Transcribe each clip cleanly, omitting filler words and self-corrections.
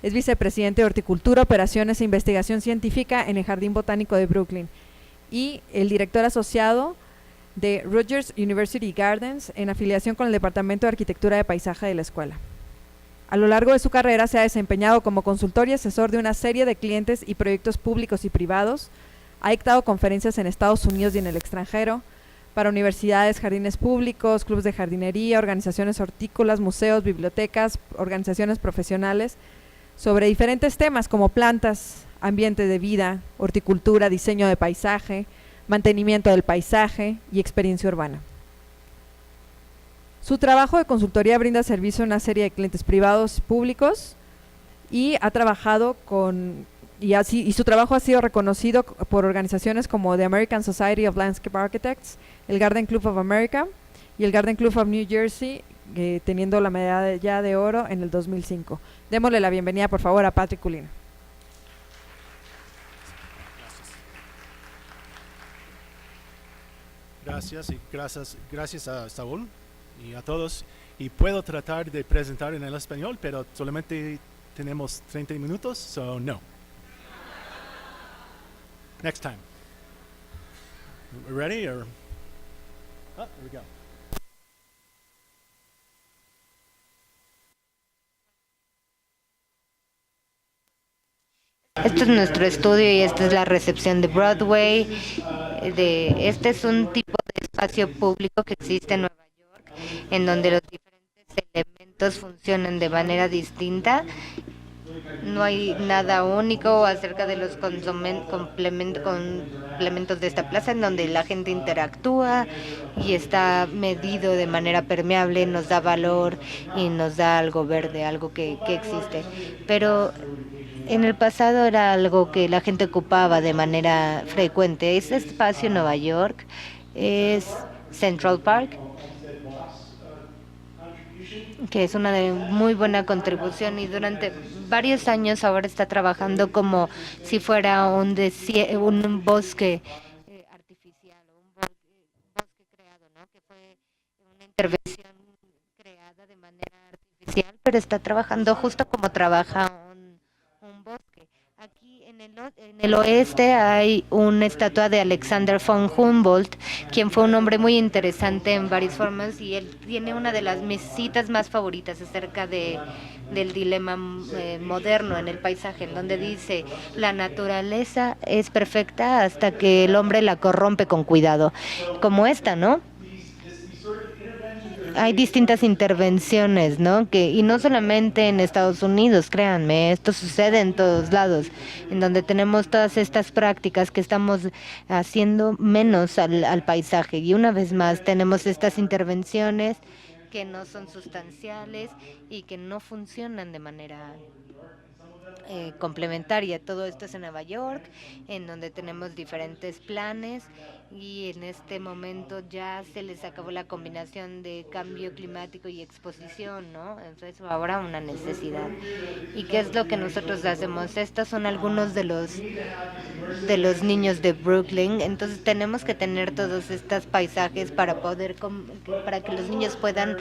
Es vicepresidente de Horticultura, Operaciones e Investigación Científica en el Jardín Botánico de Brooklyn y el director asociado de Rutgers University Gardens en afiliación con el Departamento de Arquitectura de Paisaje de la escuela. A lo largo de su carrera se ha desempeñado como consultor y asesor de una serie de clientes y proyectos públicos y privados. Ha dictado conferencias en Estados Unidos y en el extranjero para universidades, jardines públicos, clubes de jardinería, organizaciones hortícolas, museos, bibliotecas, organizaciones profesionales, sobre diferentes temas como plantas, ambiente de vida, horticultura, diseño de paisaje, mantenimiento del paisaje y experiencia urbana. Su trabajo de consultoría brinda servicio a una serie de clientes privados y públicos y ha trabajado y su trabajo ha sido reconocido por organizaciones como The American Society of Landscape Architects, el Garden Club of America y el Garden Club of New Jersey, teniendo la medalla de oro en el 2005. Démosle la bienvenida, por favor, a Patrick Culina. Gracias y gracias a Saúl y a todos. Y puedo tratar de presentar en el español, pero solamente tenemos 30 minutos, so no. Next time. Ready or? Oh, here we go. Este es nuestro estudio y esta es la recepción de Broadway. Este es un tipo de espacio público que existe en Nueva York, en donde los diferentes elementos funcionan de manera distinta. No hay nada único acerca de los complementos de esta plaza, en donde la gente interactúa y está medido de manera permeable, nos da valor y nos da algo verde, algo que existe. Pero en el pasado era algo que la gente ocupaba de manera frecuente. Este espacio en Nueva York es Central Park, que es una de muy buena contribución, y durante varios años ahora está trabajando como si fuera un bosque artificial o un bosque creado, ¿no? Que fue una intervención creada de manera artificial, pero está trabajando justo como trabaja un bosque. Aquí en el oeste hay una estatua de Alexander von Humboldt, quien fue un hombre muy interesante en varias formas, y él tiene una de mis citas más favoritas acerca del dilema moderno en el paisaje, en donde dice: la naturaleza es perfecta hasta que el hombre la corrompe con cuidado. Como esta, ¿no? Hay distintas intervenciones, ¿no? Y no solamente en Estados Unidos, créanme, esto sucede en todos lados, en donde tenemos todas estas prácticas que estamos haciendo menos al paisaje. Y una vez más tenemos estas intervenciones que no son sustanciales y que no funcionan de manera complementaria. Todo esto es en Nueva York, en donde tenemos diferentes planes, y en este momento ya se les acabó la combinación de cambio climático y exposición, ¿no? Entonces ahora una necesidad. ¿Y qué es lo que nosotros hacemos? Estos son algunos de los niños de Brooklyn. Entonces tenemos que tener todos estos paisajes para para que los niños puedan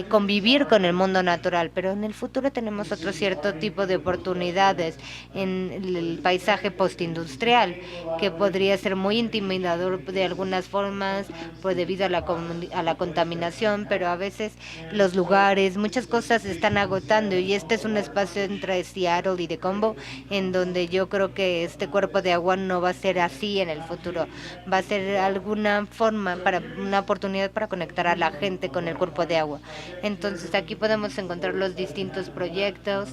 convivir con el mundo natural, pero en el futuro tenemos otro cierto tipo de oportunidades en el paisaje postindustrial, que podría ser muy intimidador de algunas formas, pues debido a la contaminación, pero a veces los lugares, muchas cosas se están agotando, y este es un espacio entre Seattle y Tacombo, en donde yo creo que este cuerpo de agua no va a ser así en el futuro, va a ser alguna forma, una oportunidad para conectar a la gente con el cuerpo de agua. Entonces aquí podemos encontrar los distintos proyectos.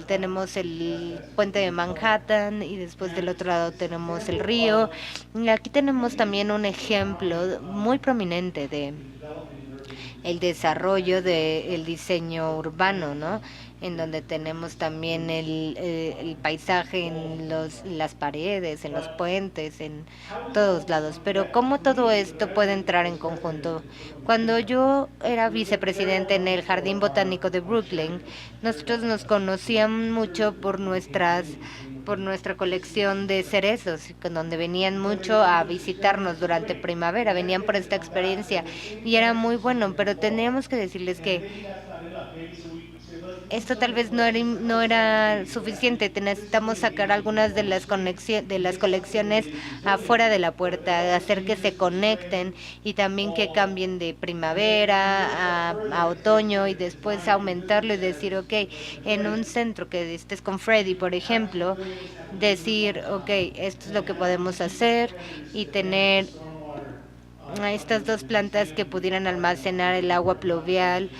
Tenemos el puente de Manhattan, y después del otro lado tenemos el río. Y aquí tenemos también un ejemplo muy prominente de el desarrollo del diseño urbano, ¿no? En donde tenemos también el paisaje en las paredes, en los puentes, en todos lados. Pero ¿cómo todo esto puede entrar en conjunto? Cuando yo era vicepresidente en el Jardín Botánico de Brooklyn, nosotros nos conocíamos mucho por nuestra colección de cerezos, con donde venían mucho a visitarnos durante primavera, venían por esta experiencia y era muy bueno, pero teníamos que decirles que esto tal vez no era suficiente. Necesitamos sacar algunas de de las colecciones afuera de la puerta, hacer que se conecten y también que cambien de primavera a otoño y después aumentarlo y decir, ok, en un centro que estés con Freddy, por ejemplo, decir, ok, esto es lo que podemos hacer y tener a estas dos plantas que pudieran almacenar el agua pluvial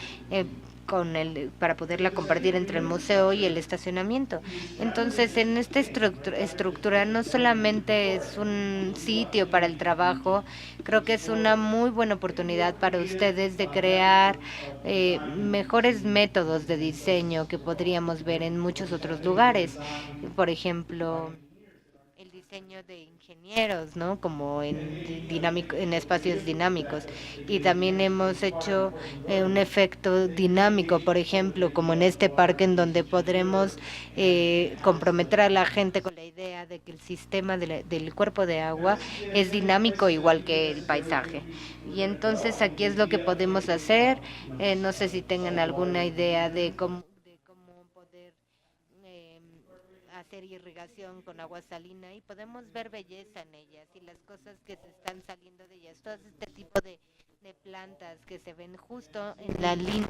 para poderla compartir entre el museo y el estacionamiento. Entonces, en esta estructura no solamente es un sitio para el trabajo, creo que es una muy buena oportunidad para ustedes de crear mejores métodos de diseño que podríamos ver en muchos otros lugares. Por ejemplo, el diseño de ingenieros, ¿no? Como en espacios dinámicos. Y también hemos hecho un efecto dinámico, por ejemplo, como en este parque en donde podremos comprometer a la gente con la idea de que el sistema del cuerpo de agua es dinámico igual que el paisaje. Y entonces aquí es lo que podemos hacer. No sé si tengan alguna idea de cómo poder hacer irrigación con agua salina y podemos ver belleza en ellas y las cosas que se están saliendo de ellas, todo este tipo de plantas que se ven justo en la línea,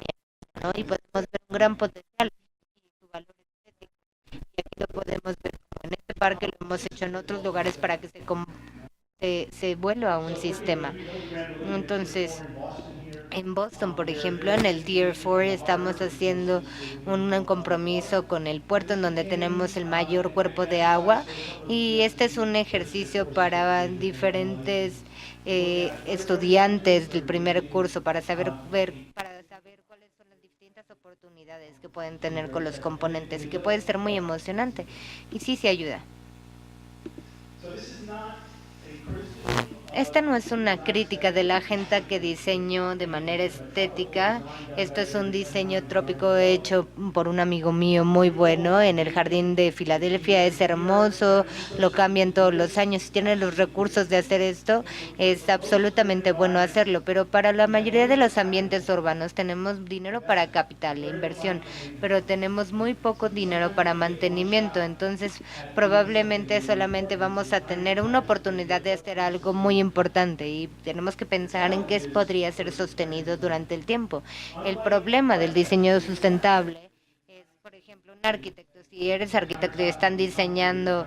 ¿no? Y podemos ver un gran potencial y su valor estético. Y aquí lo podemos ver como en este parque, lo hemos hecho en otros lugares para que se vuelva un sistema. Entonces, en Boston, por ejemplo, en el Tier 4 estamos haciendo un compromiso con el puerto en donde tenemos el mayor cuerpo de agua y este es un ejercicio para diferentes estudiantes del primer curso para saber cuáles son las distintas oportunidades que pueden tener con los componentes y que puede ser muy emocionante y sí se ayuda. Esta no es una crítica de la gente que diseñó de manera estética. Esto es un diseño trópico hecho por un amigo mío muy bueno en el jardín de Filadelfia. Es hermoso, lo cambian todos los años. Si tienen los recursos de hacer esto, es absolutamente bueno hacerlo. Pero para la mayoría de los ambientes urbanos tenemos dinero para capital e inversión, pero tenemos muy poco dinero para mantenimiento. Entonces, probablemente solamente vamos a tener una oportunidad de hacer algo muy importante y tenemos que pensar en qué podría ser sostenido durante el tiempo. El problema del diseño sustentable es, por ejemplo, un arquitecto. Si eres arquitecto y están diseñando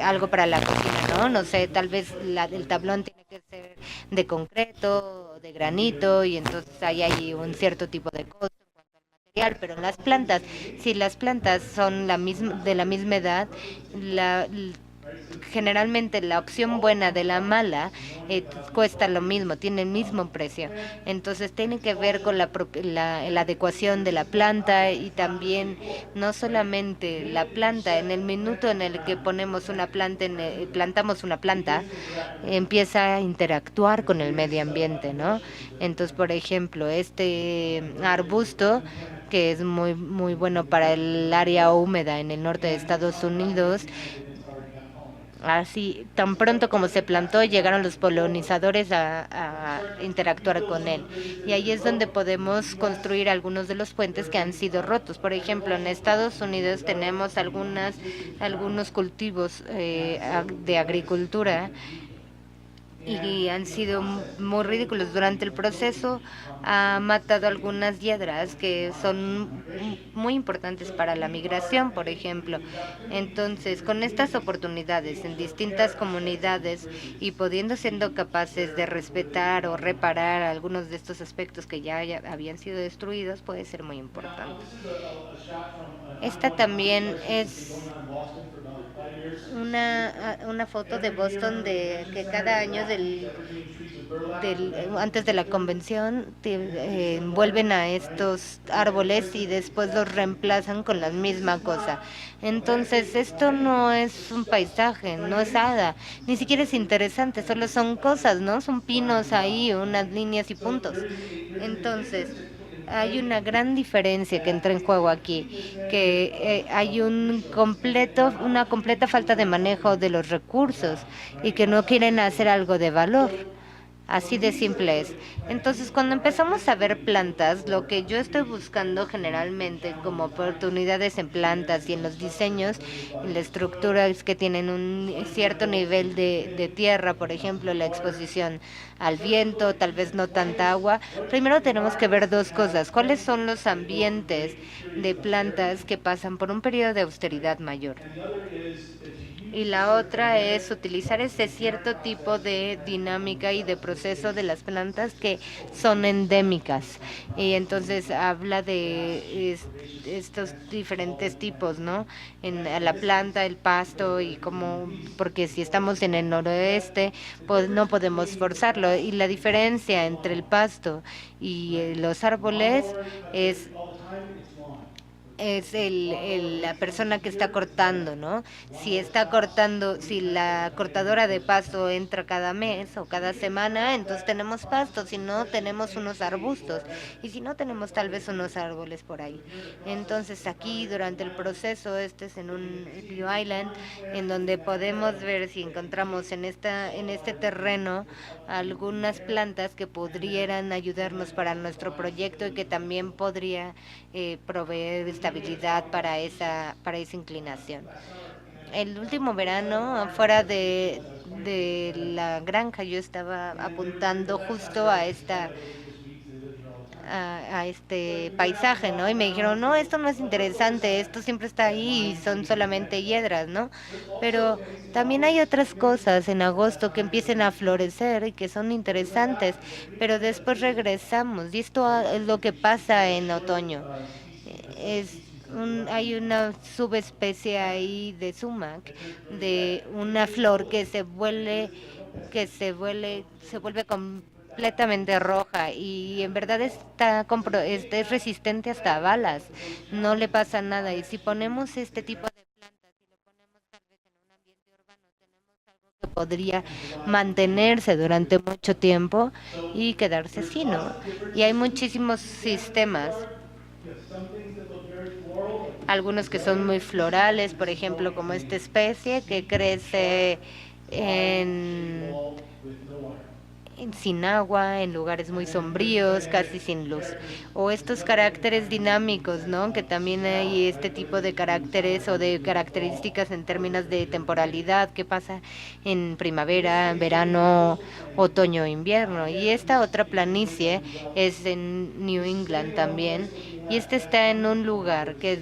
algo para la cocina, ¿no? No sé, tal vez el tablón tiene que ser de concreto, de granito y entonces hay un cierto tipo de costo en cuanto al material, pero en las plantas, si las plantas son de la misma edad, generalmente la opción buena de la mala cuesta lo mismo, tiene el mismo precio. Entonces tiene que ver con la adecuación de la planta y también no solamente la planta, en el minuto en el que ponemos una planta, plantamos una planta, empieza a interactuar con el medio ambiente, ¿no? Entonces, por ejemplo, este arbusto que es muy bueno para el área húmeda en el norte de Estados Unidos. Así, tan pronto como se plantó, llegaron los polinizadores a interactuar con él. Y ahí es donde podemos construir algunos de los puentes que han sido rotos. Por ejemplo, en Estados Unidos tenemos algunos cultivos de agricultura y han sido muy ridículos. Durante el proceso ha matado algunas hiedras que son muy importantes para la migración, por ejemplo. Entonces, con estas oportunidades en distintas comunidades y siendo capaces de respetar o reparar algunos de estos aspectos que ya habían sido destruidos, puede ser muy importante. Esta también es una foto de Boston de que cada año antes de la convención vuelven a estos árboles y después los reemplazan con la misma cosa. Entonces esto no es un paisaje, no es nada, ni siquiera es interesante, solo son cosas, ¿no? Son pinos ahí, unas líneas y puntos. Entonces hay una gran diferencia que entra en juego aquí, que hay una completa falta de manejo de los recursos y que no quieren hacer algo de valor. Así de simple es. Entonces, cuando empezamos a ver plantas, lo que yo estoy buscando generalmente como oportunidades en plantas y en los diseños, en la estructura es que tienen un cierto nivel de tierra, por ejemplo, la exposición al viento, tal vez no tanta agua. Primero tenemos que ver dos cosas. ¿Cuáles son los ambientes de plantas que pasan por un periodo de austeridad mayor? Y la otra es utilizar ese cierto tipo de dinámica y de proceso de las plantas que son endémicas. Y entonces habla de estos diferentes tipos, ¿no? A la planta, el pasto y como, porque si estamos en el noroeste, pues no podemos forzarlo. Y la diferencia entre el pasto y los árboles es la persona que está cortando, ¿no? Si está cortando, si la cortadora de pasto entra cada mes o cada semana, entonces tenemos pasto, si no tenemos unos arbustos y si no tenemos tal vez unos árboles por ahí. Entonces aquí durante el proceso, este es en un View Island, en donde podemos ver si encontramos en este terreno algunas plantas que pudieran ayudarnos para nuestro proyecto y que también podría proveer estabilidad para esa inclinación. El último verano, afuera de la granja, yo estaba apuntando justo a este paisaje, ¿no? Y me dijeron, no, esto no es interesante, esto siempre está ahí y son solamente hiedras, ¿no? Pero también hay otras cosas en agosto que empiecen a florecer y que son interesantes, pero después regresamos y esto es lo que pasa en otoño. Hay una subespecie ahí de sumac, de una flor se vuelve completamente roja y en verdad es resistente hasta a balas, no le pasa nada. Y si ponemos este tipo de plantas y lo ponemos tal vez en un ambiente urbano, tenemos algo que podría mantenerse durante mucho tiempo y quedarse así, ¿no? Y hay muchísimos sistemas, algunos que son muy florales, por ejemplo, como esta especie que crece en sin agua, en lugares muy sombríos, casi sin luz. O estos caracteres dinámicos, ¿no? Que también hay este tipo de caracteres o de características en términos de temporalidad, que pasa en primavera, verano, otoño, invierno. Y esta otra planicie es en New England también. Y este está en un lugar que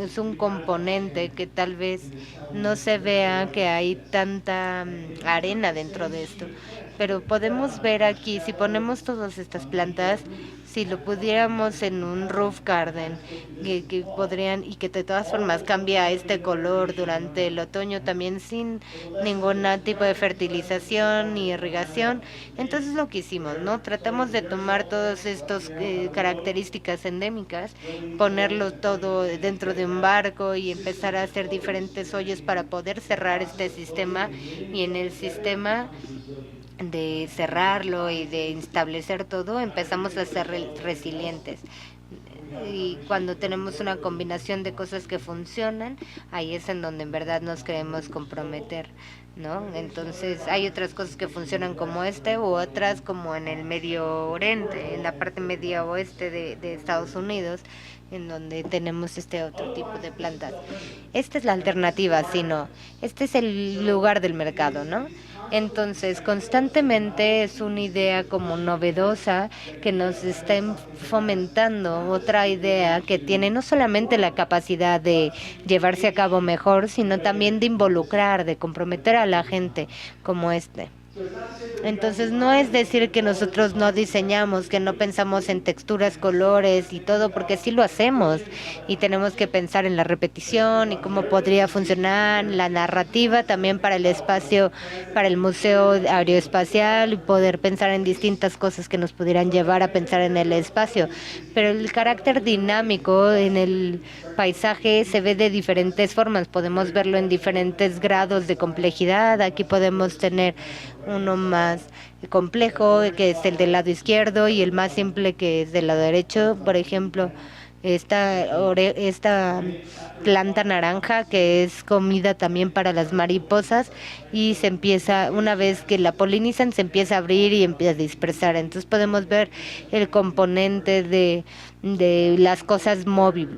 es un componente que tal vez no se vea que hay tanta arena dentro de esto, pero podemos ver aquí, si ponemos todas estas plantas, si lo pudiéramos en un roof garden, que podrían, y que de todas formas cambia este color durante el otoño también sin ningún tipo de fertilización ni irrigación. Entonces lo que hicimos, ¿no? Tratamos de tomar todas estas características endémicas, ponerlo todo dentro de un barco y empezar a hacer diferentes hoyos para poder cerrar este sistema, y en el sistema de cerrarlo y de establecer todo, empezamos a ser resilientes. Y cuando tenemos una combinación de cosas que funcionan, ahí es en donde en verdad nos queremos comprometer, ¿no? Entonces hay otras cosas que funcionan como u otras como en el Medio Oriente, en la parte media oeste de Estados Unidos, en donde tenemos este otro tipo de plantas. Esta es la alternativa, sino este es el lugar del mercado, ¿no? Entonces, constantemente es una idea como novedosa que nos está fomentando otra idea que tiene no solamente la capacidad de llevarse a cabo mejor, sino también de involucrar, de comprometer a la gente como este. Entonces no es decir que nosotros no diseñamos, que no pensamos en texturas, colores y todo, porque sí lo hacemos y tenemos que pensar en la repetición y cómo podría funcionar la narrativa también para el espacio, para el Museo Aeroespacial, y poder pensar en distintas cosas que nos pudieran llevar a pensar en el espacio. Pero el carácter dinámico en el paisaje se ve de diferentes formas, podemos verlo en diferentes grados de complejidad. Aquí podemos tener uno más complejo, que es el del lado izquierdo, y el más simple, que es del lado derecho. Por ejemplo, esta planta naranja que es comida también para las mariposas y se empieza, una vez que la polinizan, se empieza a abrir y empieza a dispersar. Entonces podemos ver el componente de las cosas movibles.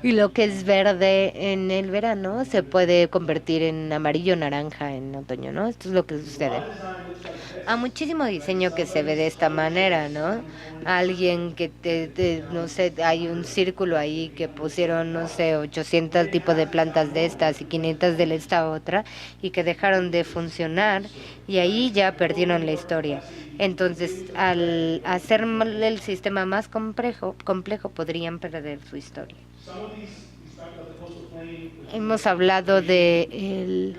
Y lo que es verde en el verano se puede convertir en amarillo naranja en otoño, ¿no? Esto es lo que sucede. Hay muchísimo diseño que se ve de esta manera, ¿no? Alguien que no sé, hay un círculo ahí que pusieron, no sé, 800 tipos de plantas de estas y 500 de esta otra y que dejaron de funcionar y ahí ya perdieron la historia. Entonces, al hacer el sistema más complejo podrían perder su historia. Hemos hablado de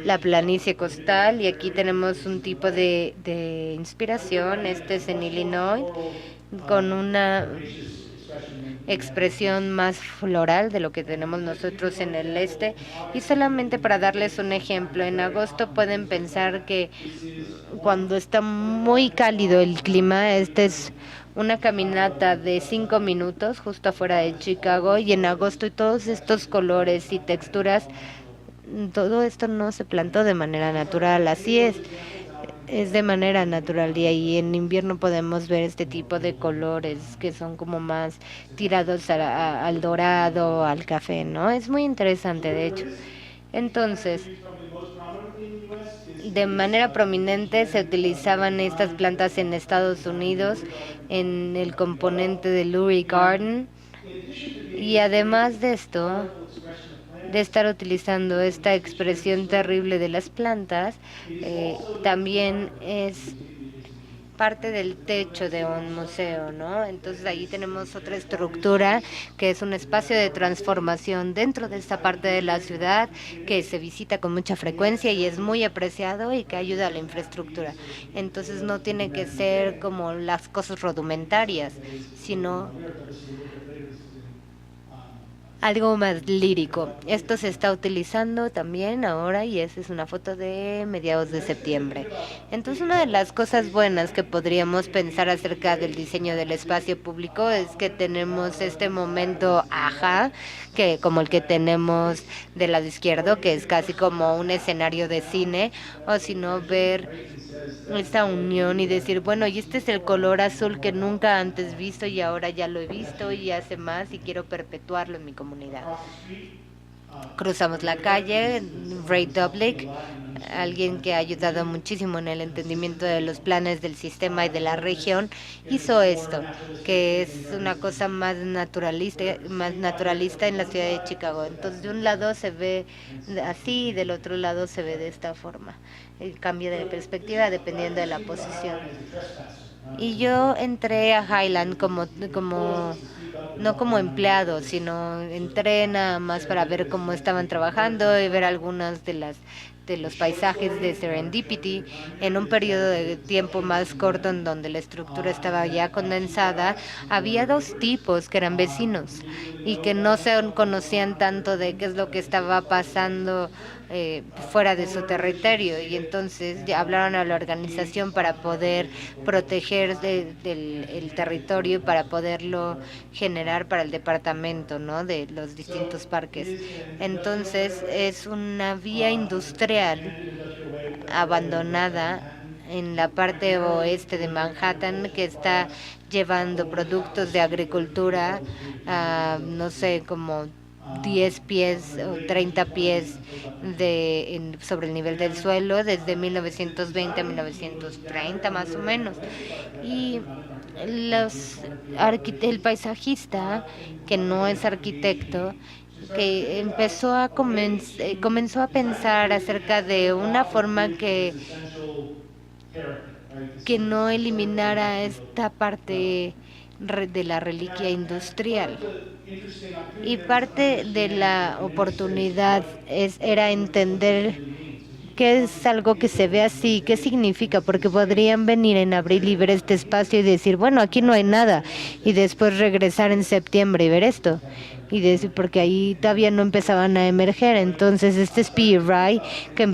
la planicie costal y aquí tenemos un tipo de inspiración. Este es en Illinois, con una expresión más floral de lo que tenemos nosotros en el este. Y solamente para darles un ejemplo, en agosto pueden pensar que cuando está muy cálido el clima, este es una caminata de 5 minutos justo afuera de Chicago y en agosto y todos estos colores y texturas, todo esto no se plantó de manera natural, así es de manera natural y ahí en invierno podemos ver este tipo de colores que son como más tirados al dorado, al café, ¿no? Es muy interesante, de hecho. Entonces, de manera prominente se utilizaban estas plantas en Estados Unidos en el componente de Lurie Garden y además de esto, de estar utilizando esta expresión terrible de las plantas, también es parte del techo de un museo, ¿no? Entonces ahí tenemos otra estructura que es un espacio de transformación dentro de esta parte de la ciudad que se visita con mucha frecuencia y es muy apreciado y que ayuda a la infraestructura. Entonces no tiene que ser como las cosas rudimentarias, sino algo más lírico. Esto se está utilizando también ahora y esa es una foto de mediados de septiembre. Entonces una de las cosas buenas que podríamos pensar acerca del diseño del espacio público es que tenemos este momento ajá, que como el que tenemos del lado izquierdo, que es casi como un escenario de cine, o si no ver esta unión y decir, bueno, y este es el color azul que nunca antes visto y ahora ya lo he visto y hace más y quiero perpetuarlo en mi comunidad. Cruzamos la calle, Ray Doblick, alguien que ha ayudado muchísimo en el entendimiento de los planes del sistema y de la región, hizo esto, que es una cosa más naturalista en la ciudad de Chicago. Entonces, de un lado se ve así y del otro lado se ve de esta forma. El cambio de perspectiva dependiendo de la posición. Y yo entré a Highland no como empleado, sino entré nada más para ver cómo estaban trabajando y ver algunas de los paisajes de Serendipity en un periodo de tiempo más corto en donde la estructura estaba ya condensada. Había dos tipos que eran vecinos y que no se conocían tanto de qué es lo que estaba pasando fuera de su territorio y entonces ya hablaron a la organización para poder proteger el territorio y para poderlo generar para el departamento, ¿no?, de los distintos parques. Entonces es una vía industrial abandonada en la parte oeste de Manhattan que está llevando productos de agricultura a, no sé, como 10 pies o 30 pies sobre el nivel del suelo desde 1920 a 1930 más o menos. Y el paisajista, que no es arquitecto, que comenzó a pensar acerca de una forma que no eliminara esta parte de la reliquia industrial. Y parte de la oportunidad era entender ¿Qué es algo que se ve así? ¿Qué significa? Porque podrían venir en abril y ver este espacio y decir, bueno, aquí no hay nada, y después regresar en septiembre y ver esto. Y decir, porque ahí todavía no empezaban a emerger. Entonces, este Speedy Ray, que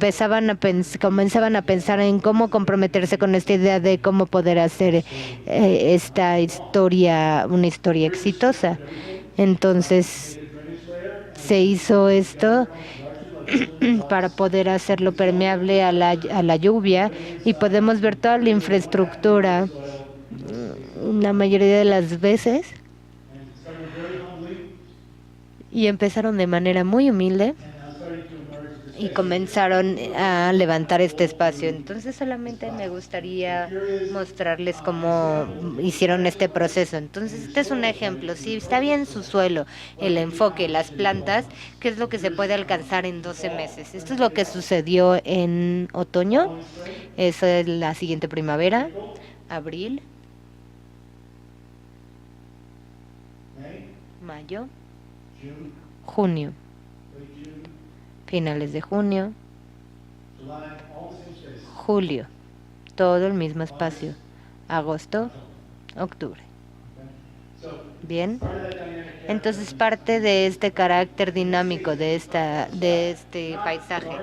comenzaban a pensar en cómo comprometerse con esta idea de cómo poder hacer esta historia, una historia exitosa. Entonces, se hizo esto para poder hacerlo permeable a la lluvia, y podemos ver toda la infraestructura la mayoría de las veces, y empezaron de manera muy humilde y comenzaron a levantar este espacio. Entonces solamente me gustaría mostrarles cómo hicieron este proceso. Entonces este es un ejemplo. Si está bien su suelo, el enfoque, las plantas, ¿qué es lo que se puede alcanzar en 12 meses? Esto es lo que sucedió en otoño. Eso es la siguiente primavera, abril, mayo, junio, finales de junio, julio, todo el mismo espacio, agosto, octubre. Bien, entonces parte de este carácter dinámico de este paisaje.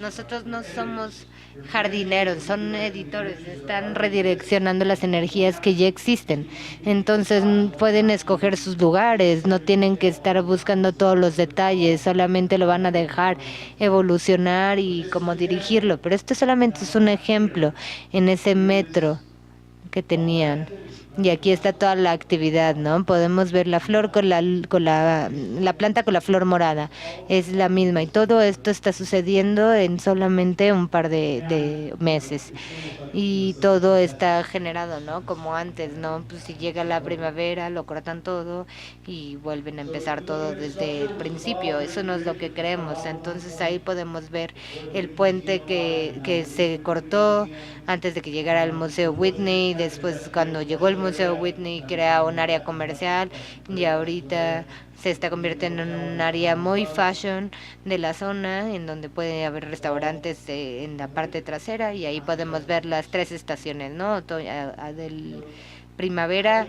Nosotros no somos jardineros, son editores, están redireccionando las energías que ya existen. Entonces pueden escoger sus lugares, no tienen que estar buscando todos los detalles, solamente lo van a dejar evolucionar y cómo dirigirlo. Pero esto solamente es un ejemplo en ese metro que tenían. Y aquí está toda la actividad, ¿no? Podemos ver la flor la planta con la flor morada. Es la misma. Y todo esto está sucediendo en solamente un par de meses. Y todo está generado, ¿no? Como antes, ¿no? Pues si llega la primavera, lo cortan todo y vuelven a empezar todo desde el principio. Eso no es lo que queremos. Entonces ahí podemos ver el puente que se cortó antes de que llegara el Museo Whitney. Después, cuando llegó el Museo Whitney, crea un área comercial, y ahorita se está convirtiendo en un área muy fashion de la zona, en donde puede haber restaurantes en la parte trasera, y ahí podemos ver las 3 estaciones, ¿no? Del primavera,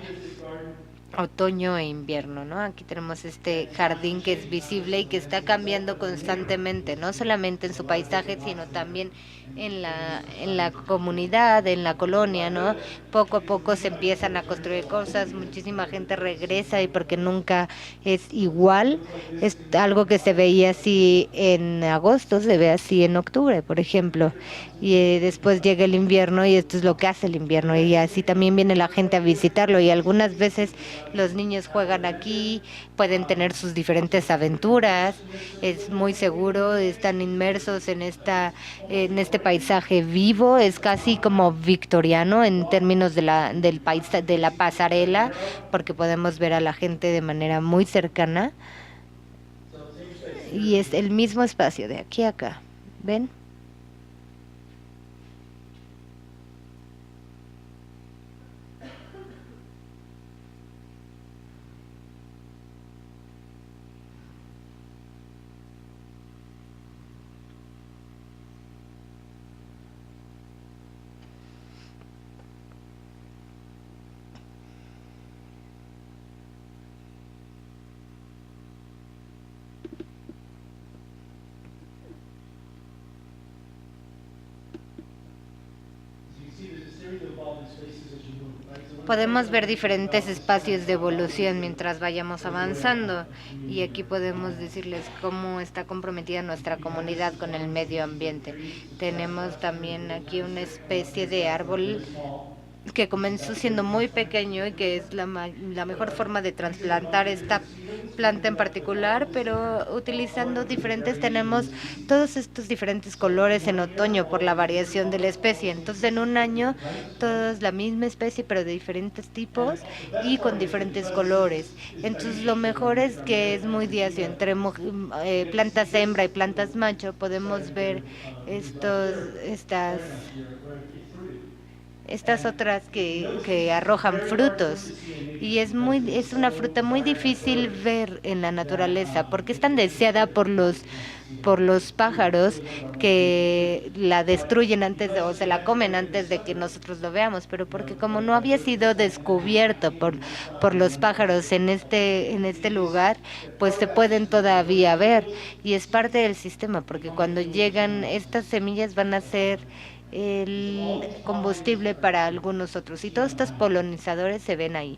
otoño e invierno, ¿no? Aquí tenemos este jardín que es visible y que está cambiando constantemente, no solamente en su paisaje, sino también en la comunidad, en la colonia, ¿no? Poco a poco se empiezan a construir cosas, muchísima gente regresa, y porque nunca es igual, es algo que se veía así en agosto, se ve así en octubre, por ejemplo, y después llega el invierno, y esto es lo que hace el invierno, y así también viene la gente a visitarlo, y algunas veces los niños juegan aquí, pueden tener sus diferentes aventuras, es muy seguro, están inmersos en este paisaje vivo, es casi como victoriano en términos de la pasarela, porque podemos ver a la gente de manera muy cercana, y es el mismo espacio de aquí a acá, ¿ven? Podemos ver diferentes espacios de evolución mientras vayamos avanzando, y aquí podemos decirles cómo está comprometida nuestra comunidad con el medio ambiente. Tenemos también aquí una especie de árbol que comenzó siendo muy pequeño y que es la mejor forma de trasplantar esta planta en particular, pero utilizando tenemos todos estos diferentes colores en otoño por la variación de la especie. Entonces en un año todos la misma especie pero de diferentes tipos y con diferentes colores. Entonces lo mejor es que es muy diacio entre plantas hembra y plantas macho. Podemos ver estas otras que arrojan frutos. Y es una fruta muy difícil ver en la naturaleza porque es tan deseada por los pájaros que la destruyen o se la comen antes de que nosotros lo veamos, pero porque como no había sido descubierto por los pájaros en este lugar, pues se pueden todavía ver y es parte del sistema, porque cuando llegan estas semillas van a ser el combustible para algunos otros y todos estos polinizadores se ven ahí.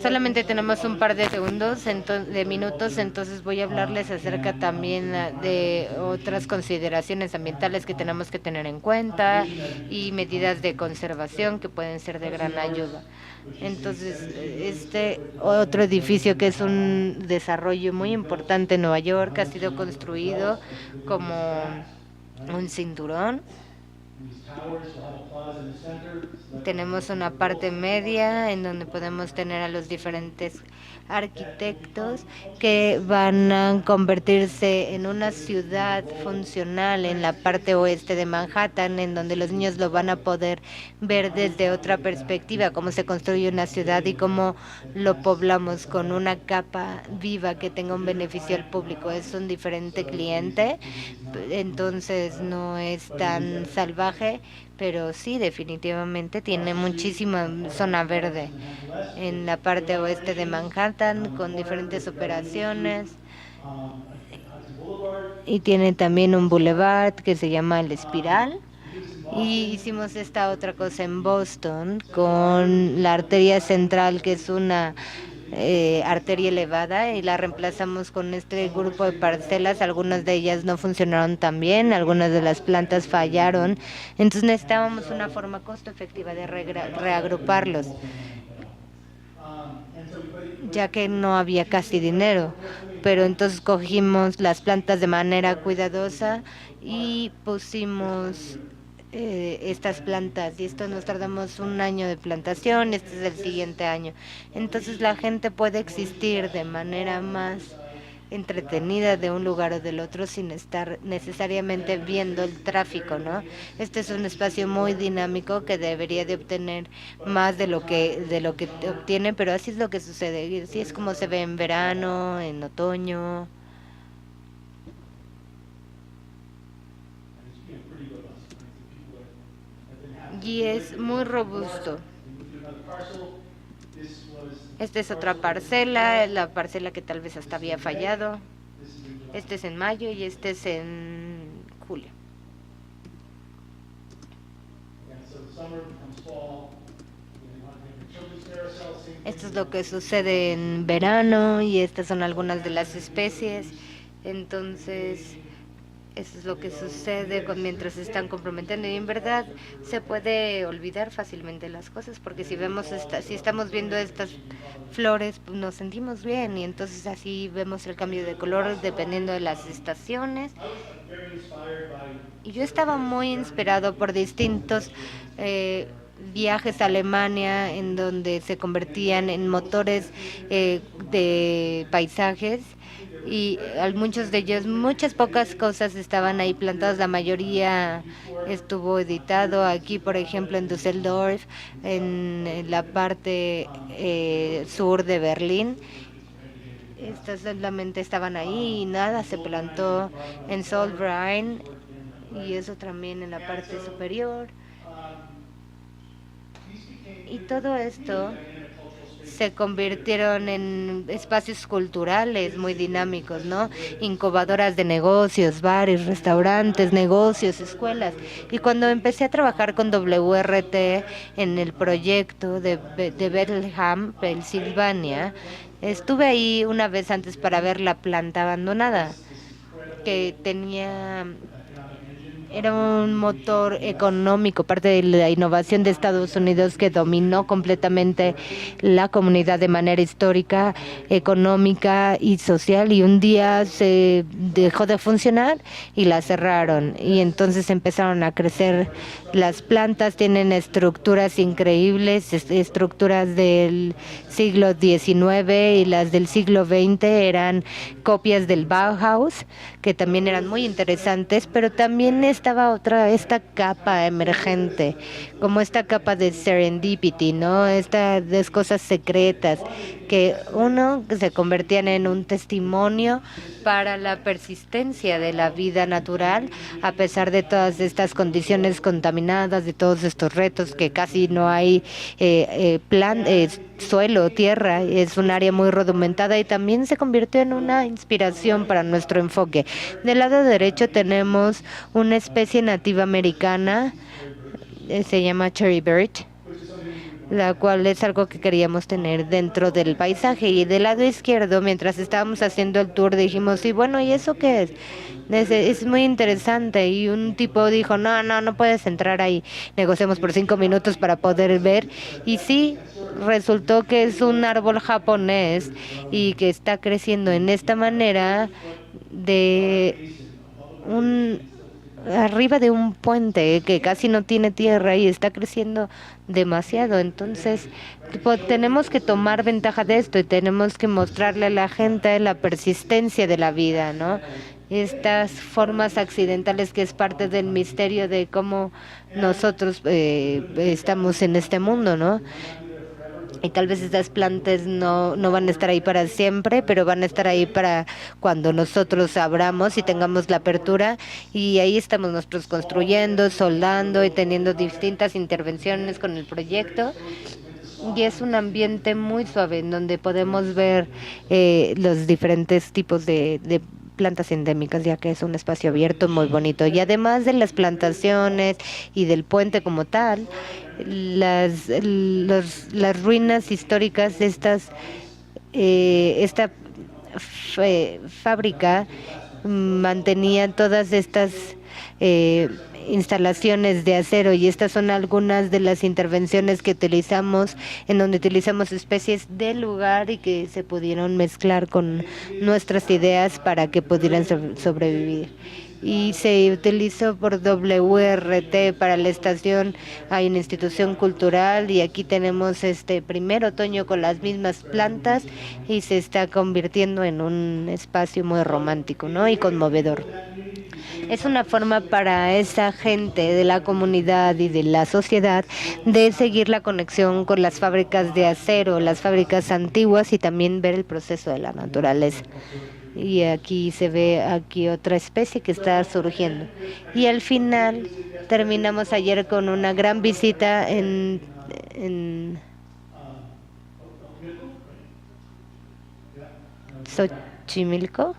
Solamente tenemos un par de segundos, de minutos, entonces voy a hablarles acerca también de otras consideraciones ambientales que tenemos que tener en cuenta y medidas de conservación que pueden ser de gran ayuda. Entonces, este otro edificio que es un desarrollo muy importante en Nueva York ha sido construido como un cinturón. Tenemos una parte media en donde podemos tener a los diferentes arquitectos que van a convertirse en una ciudad funcional en la parte oeste de Manhattan, en donde los niños lo van a poder ver desde otra perspectiva, cómo se construye una ciudad y cómo lo poblamos con una capa viva que tenga un beneficio al público. Es un diferente cliente, entonces no es tan salvaje, pero sí, definitivamente tiene muchísima zona verde en la parte oeste de Manhattan con diferentes operaciones y tiene también un boulevard que se llama El Espiral. Y hicimos esta otra cosa en Boston con la arteria central, que es una arteria elevada, y la reemplazamos con este grupo de parcelas. Algunas de ellas no funcionaron tan bien, algunas de las plantas fallaron, entonces necesitábamos una forma costo efectiva de reagruparlos, ya que no había casi dinero. Pero entonces cogimos las plantas de manera cuidadosa y pusimos estas plantas, y esto nos tardamos un año de plantación, este es el siguiente año. Entonces la gente puede existir de manera más entretenida de un lugar o del otro sin estar necesariamente viendo el tráfico, ¿no? Este es un espacio muy dinámico que debería de obtener más de lo que obtiene, pero así es lo que sucede, así es como se ve en verano, en otoño. Y es muy robusto. Esta es otra parcela, la parcela que tal vez hasta había fallado. Este es en mayo y este es en julio. Esto es lo que sucede en verano y estas son algunas de las especies. Entonces, eso es lo que sucede mientras se están comprometiendo, y en verdad se puede olvidar fácilmente las cosas, porque si vemos si estamos viendo estas flores, pues nos sentimos bien, y entonces así vemos el cambio de color dependiendo de las estaciones. Y yo estaba muy inspirado por distintos viajes a Alemania en donde se convertían en motores de paisajes, y muchos de ellos, muchas pocas cosas estaban ahí plantadas, la mayoría estuvo editado aquí, por ejemplo en Düsseldorf, en la parte sur de Berlín. Estas solamente estaban ahí y nada se plantó en Solbrein, y eso también en la parte superior. Y todo esto se convirtieron en espacios culturales muy dinámicos, ¿no? Incubadoras de negocios, bares, restaurantes, negocios, escuelas. Y cuando empecé a trabajar con WRT en el proyecto de Bethlehem, Pensilvania, estuve ahí una vez antes para ver la planta abandonada, que tenía era un motor económico, parte de la innovación de Estados Unidos que dominó completamente la comunidad de manera histórica, económica y social, y un día se dejó de funcionar y la cerraron, y entonces empezaron a crecer las plantas. Tienen estructuras increíbles, estructuras del siglo XIX, y las del siglo XX eran copias del Bauhaus, que también eran muy interesantes, pero también estaba esta capa emergente, como esta capa de serendipity, ¿no? Estas cosas secretas que se convertían en un testimonio para la persistencia de la vida natural, a pesar de todas estas condiciones contaminadas, de todos estos retos, que casi no hay suelo, tierra, es un área muy rudimentada, y también se convirtió en una inspiración para nuestro enfoque. Del lado derecho tenemos una especie nativa americana, se llama cherry birch, la cual es algo que queríamos tener dentro del paisaje. Y del lado izquierdo, mientras estábamos haciendo el tour, dijimos, sí, bueno, ¿y eso qué es? Es muy interesante. Y un tipo dijo, no puedes entrar ahí. Negociamos por 5 minutos para poder ver. Y sí, resultó que es un árbol japonés y que está creciendo en esta manera de arriba de un puente que casi no tiene tierra y está creciendo demasiado. Entonces tenemos que tomar ventaja de esto y tenemos que mostrarle a la gente la persistencia de la vida, ¿no? Estas formas accidentales, que es parte del misterio de cómo nosotros estamos en este mundo, ¿no? Y tal vez estas plantas no van a estar ahí para siempre, pero van a estar ahí para cuando nosotros abramos y tengamos la apertura. Y ahí estamos nosotros construyendo, soldando y teniendo distintas intervenciones con el proyecto. Y es un ambiente muy suave en donde podemos ver los diferentes tipos de plantas endémicas, ya que es un espacio abierto muy bonito. Y además de las plantaciones y del puente como tal, las ruinas históricas de esta fábrica mantenía todas estas instalaciones de acero, y estas son algunas de las intervenciones que utilizamos, en donde utilizamos especies del lugar y que se pudieron mezclar con nuestras ideas para que pudieran sobrevivir. Y se utilizó por WRT para la estación. Hay una institución cultural, y aquí tenemos este primer otoño con las mismas plantas, y se está convirtiendo en un espacio muy romántico, ¿no? Y conmovedor. Es una forma para esa gente de la comunidad y de la sociedad de seguir la conexión con las fábricas de acero, las fábricas antiguas, y también ver el proceso de la naturaleza. Y aquí se ve otra especie que está surgiendo. Y al final terminamos ayer con una gran visita en Xochimilco.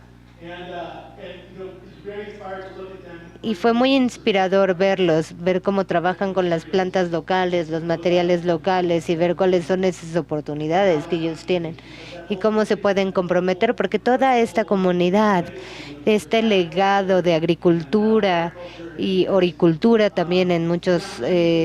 Y fue muy inspirador ver cómo trabajan con las plantas locales, los materiales locales, y ver cuáles son esas oportunidades que ellos tienen y cómo se pueden comprometer, porque toda esta comunidad, este legado de agricultura y horticultura también en muchos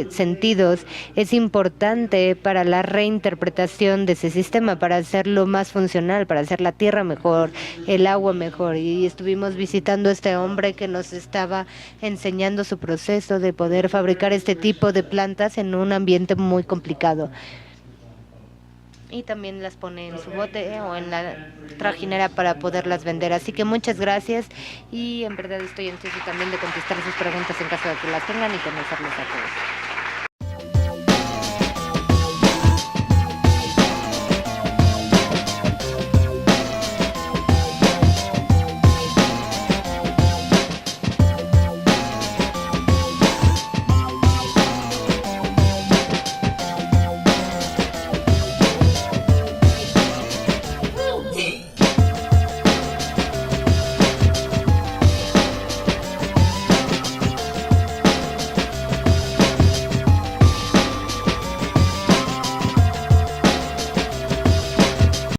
sentidos, es importante para la reinterpretación de ese sistema, para hacerlo más funcional, para hacer la tierra mejor, el agua mejor. Y estuvimos visitando a este hombre que nos estaba enseñando su proceso de poder fabricar este tipo de plantas en un ambiente muy complicado. Y también las pone en su bote o en la trajinera para poderlas vender. Así que muchas gracias, y en verdad estoy ansioso también de contestar sus preguntas en caso de que las tengan y conocerlos a todos.